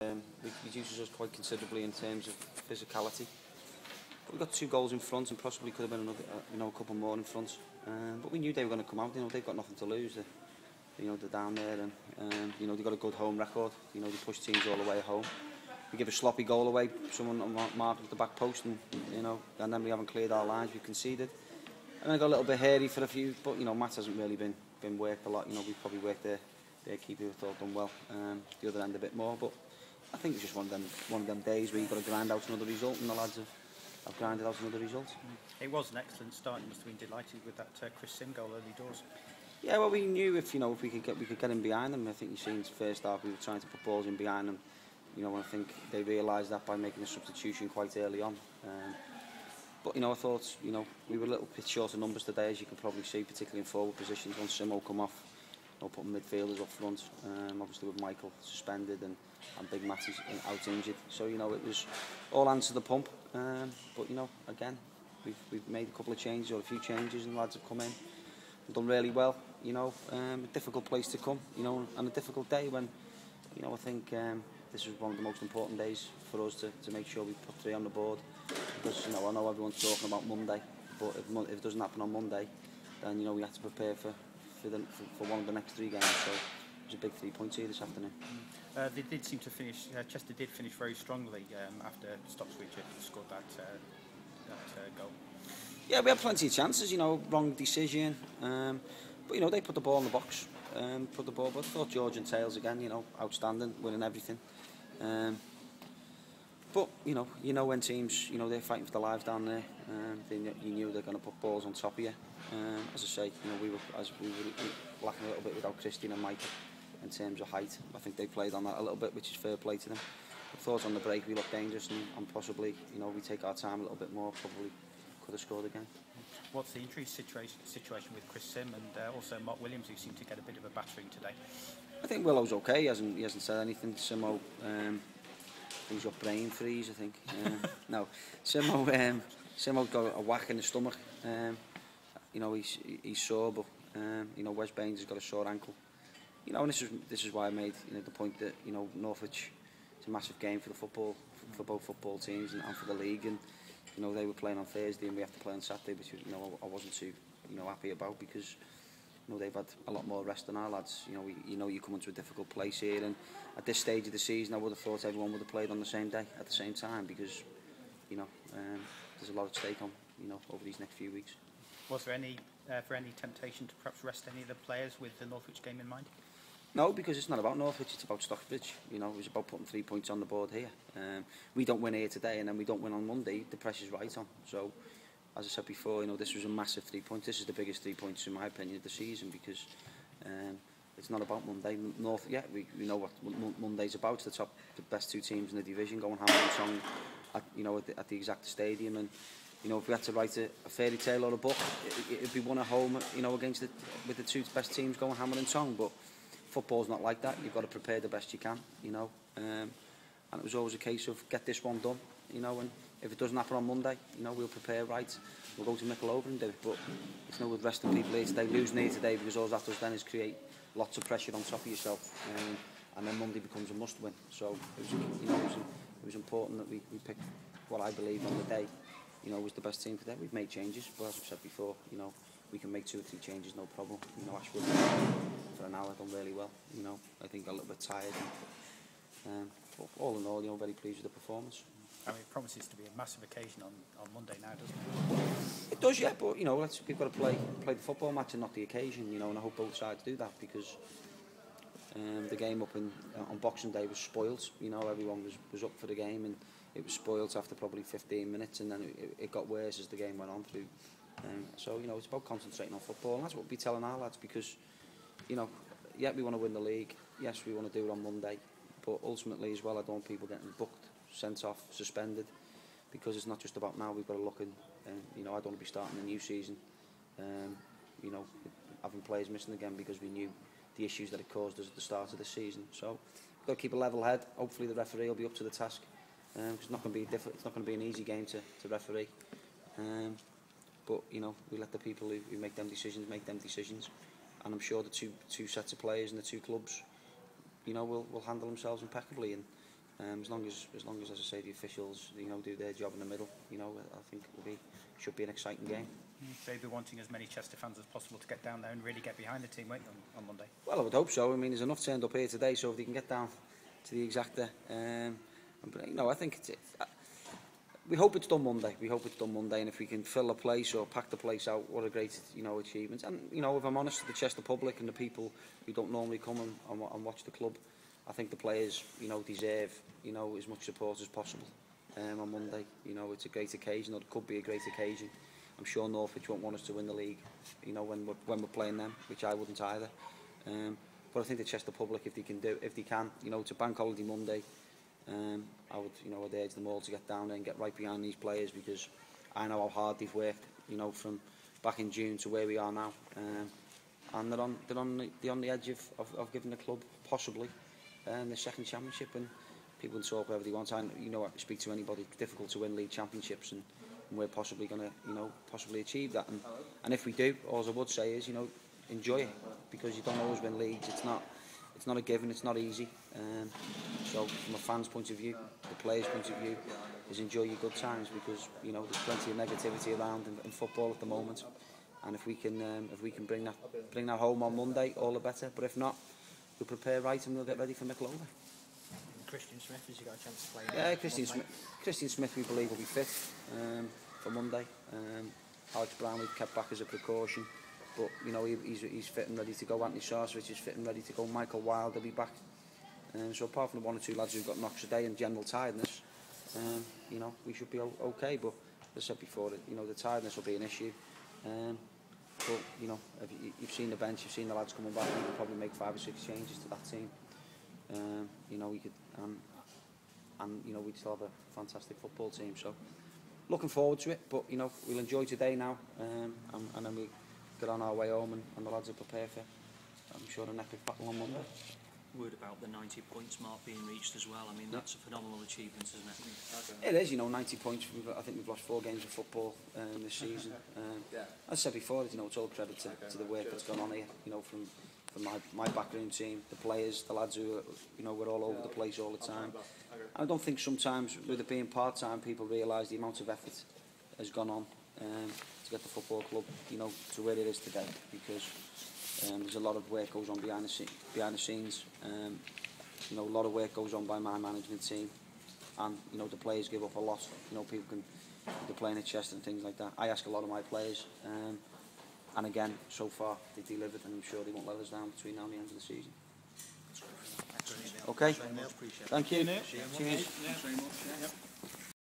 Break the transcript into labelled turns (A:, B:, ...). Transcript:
A: Which reduces us quite considerably in terms of physicality. But we got 2 goals in front, and possibly could have been another, a couple more in front. But we knew they were going to come out. They've got nothing to lose. They're down there, and they've got a good home record. They push teams all the way home. We give a sloppy goal away, someone marking the back post, and then we haven't cleared our lines. We've conceded, and then got a little bit hairy for a few. But Matt hasn't really been worked a lot. We've probably worked their keeper, who thought done well. The other end a bit more, but I think it's just one of them days where you've got to grind out another result, and the lads have grinded out another result.
B: It was an excellent start. You must have been delighted with that Chris Sim goal early doors.
A: Yeah, well, we knew if we could get him behind them. I think you've seen first half we were trying to put balls in behind them. And I think they realised that by making a substitution quite early on. But I thought we were a little bit short of numbers today, as you can probably see, particularly in forward positions. When Simo come off, putting midfielders up front, obviously with Michael suspended and Big Matty's out injured. So it was all hands to the pump. But again, we've made a couple of changes, or a few changes, and lads have come in and done really well. A difficult place to come, and a difficult day when I think this was one of the most important days for us to make sure we put 3 on the board. Because I know everyone's talking about Monday, but if it doesn't happen on Monday, then we have to prepare for one of the next 3 games. So it was a big 3 points here this afternoon.
B: They did seem to finish. Chester did finish very strongly after Stocksbridge scored that goal.
A: Yeah, we had plenty of chances. Wrong decision. But they put the ball in the box. But I thought George and Tails again. Outstanding, winning everything. But when teams, they're fighting for their lives down there. You knew they're going to put balls on top of you. As I say, we were lacking a little bit without Christian and Michael in terms of height. I think they played on that a little bit, which is fair play to them. I thought on the break we looked dangerous, and possibly, we take our time a little bit more, probably could have scored again.
B: What's the injury situation with Chris Sim and also Mark Williams, who seemed to get a bit of a battering today?
A: I think Willow's okay. He hasn't said anything. Simo, he's got brain freeze, I think. No, Simo got a whack in the stomach. He's sore, but Wes Baines has got a sore ankle. And this is why I made the point that Norwich, it's a massive game for the football, for both football teams and for the league. And they were playing on Thursday and we have to play on Saturday, which I wasn't too happy about, because they've had a lot more rest than our lads. You come into a difficult place here, and at this stage of the season I would have thought everyone would have played on the same day at the same time, because there's a lot at stake on over these next few weeks.
B: Was there any temptation to perhaps rest any of the players with the Norwich game in mind?
A: No, because it's not about Norwich, it's about Stocksbridge. It was about putting 3 points on the board here. We don't win here today, and then we don't win on Monday, the pressure's right on. So, as I said before, this was a massive 3 points. This is the biggest 3 points, in my opinion, of the season, because it's not about Monday. We know what Monday's about. It's the best 2 teams in the division going hammer and song at the exact stadium. And if we had to write a fairy tale or a book, it'd be one at home, against with the 2 best teams going hammer and song. But football's not like that. You've got to prepare the best you can, and it was always a case of get this one done, and if it doesn't happen on Monday, we'll prepare right. We'll go to Mickle and do it, but it's no good resting people here today, losing here today, because all that does then is create lots of pressure on top of yourself, and then Monday becomes a must-win. So it was important that we picked what I believe on the day, was the best team for that. We've made changes, but as I've said before, we can make 2 or 3 changes, no problem. Ashwood for an hour done really well. I think a little bit tired. But all in all, very pleased with the performance.
B: I mean, it promises to be a massive occasion on Monday now, doesn't it?
A: It does, yeah. But we've got to play the football match and not the occasion. And I hope both sides do that, because the game up on Boxing Day was spoilt. Everyone was up for the game, and it was spoilt after probably 15 minutes, and then it got worse as the game went on through. So it's about concentrating on football, and that's what we'll be telling our lads, because yeah, we want to win the league, yes, we want to do it on Monday, but ultimately as well, I don't want people getting booked, sent off, suspended, because it's not just about now. We've got to look in, I don't want to be starting a new season having players missing again, because we knew the issues that it caused us at the start of the season. So we've got to keep a level head. Hopefully the referee will be up to the task, because it's not going to be an easy game to referee. But we let the people who make them decisions, and I'm sure the two sets of players and the 2 clubs, will handle themselves impeccably. And As long as I say, the officials, you know, do their job in the middle, you know, I think should be an exciting game.
B: They'll be wanting as many Chester fans as possible to get down there and really get behind the team, won't you, on Monday?
A: Well, I would hope so. I mean, there's enough turned up here today, so if they can get down to the exacta, you know, I think we hope it's done Monday. We hope it's done Monday, and if we can fill the place or pack the place out, what a great, you know, achievement. And you know, if I'm honest, the Chester public and the people who don't normally come and watch the club, I think the players, you know, deserve, you know, as much support as possible on Monday. You know, it's a great occasion, or it could be a great occasion. I'm sure Norwich won't want us to win the league, you know, when we're playing them, which I wouldn't either. But I think the Chester public, if they can, you know, it's a bank holiday Monday. I would, you know, I'd urge them all to get down there and get right behind these players, because I know how hard they've worked, you know, from back in June to where we are now, and they're on the edge of giving the club possibly the second championship. And people can talk whatever they want. I, you know, I speak to anybody. It's difficult to win league championships, and we're possibly going to, you know, possibly achieve that. And if we do, all I would say is, you know, enjoy it, because you don't always win leagues. It's not a given. It's not easy. So from a fan's point of view, the players' point of view, is enjoy your good times, because you know there's plenty of negativity around in football at the moment. And if we can bring that home on Monday, all the better. But if not, we'll prepare right and we'll get ready for Mickleover.
C: Christian Smith, has he got a chance to play?
A: Yeah, Christian Smith, we believe, will be fit for Monday. Alex Brown we've kept back as a precaution, but you know he's fit and ready to go. Anthony Sarcevic is fit and ready to go. Michael Wilde will be back. So apart from the one or two lads who've got knocks a day and general tiredness, you know, we should be okay. But as I said before, you know, the tiredness will be an issue. But you know, you've seen the bench, you've seen the lads coming back. We could probably make 5 or 6 changes to that team. You know, we could, and you know, we'd still have a fantastic football team. So looking forward to it. But you know, we'll enjoy today now, and then we get on our way home, and the lads are prepared for, I'm sure, an epic battle on Monday.
D: Word about the 90 points mark being reached as well. I mean, that's a phenomenal achievement, isn't it?
A: It is, you know, 90 points. I think we've lost 4 games of football this season. As I said before, you know, it's all credit to the work that's gone on here. You know, from my backroom team, the players, the lads who are, you know, we're all over the place all the time. I don't think sometimes, with it being part-time, people realise the amount of effort has gone on to get the football club, you know, to where it is today, because there's a lot of work goes on behind the scenes. You know, a lot of work goes on by my management team, and you know, the players give up a lot. You know, people can, they're playing at Chester and things like that. I ask a lot of my players, and again, so far they delivered, and I'm sure they won't let us down between now and the end of the season. Okay, thank you. Cheers.